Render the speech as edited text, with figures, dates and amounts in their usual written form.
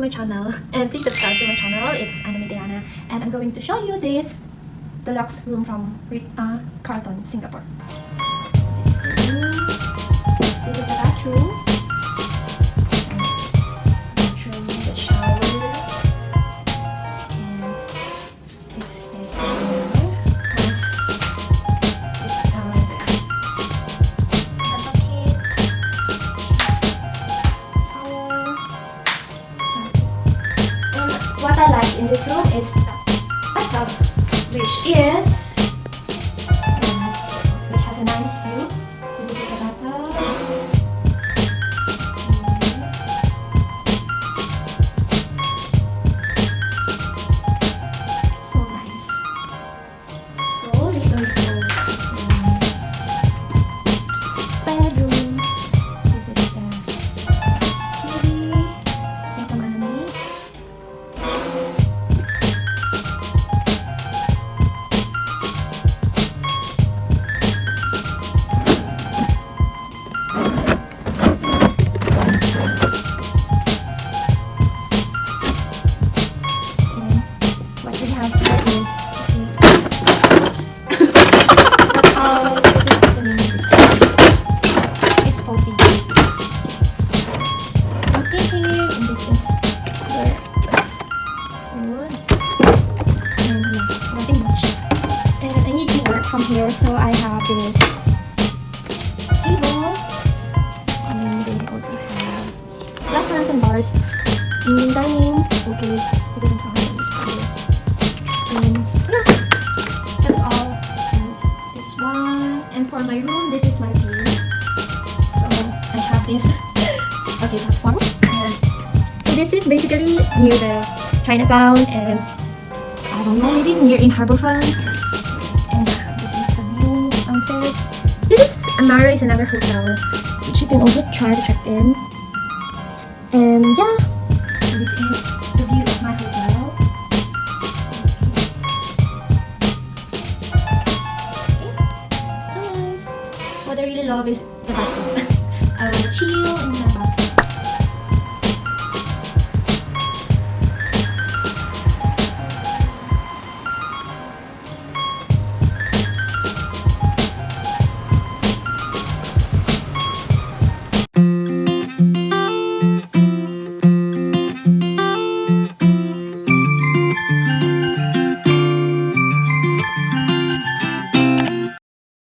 my channel and please subscribe to my channel. It's Anime Diana and I'm going to show you this deluxe room from Carlton, Singapore. So this is the room. This is the bathroom. The shower. And this is the mirror. Plus this the bucket. And what I like in this room is the bathtub, which has a nice view. So this is the bathtub. So nice. So we're going to go to bedroom. This is the TV. Ito anime. From here, so I have this table, and they also have restaurants and bars, dining. Okay, because I'm sorry. And yeah, that's all. And this one, and for my room, this is my view. So I have this. Okay, that's one. So this is basically near the Chinatown, and I don't know, maybe near in Harbourfront. This Amara is another hotel which you can also try to check in. And yeah, this is the view of my hotel. Okay, so nice. What I really love is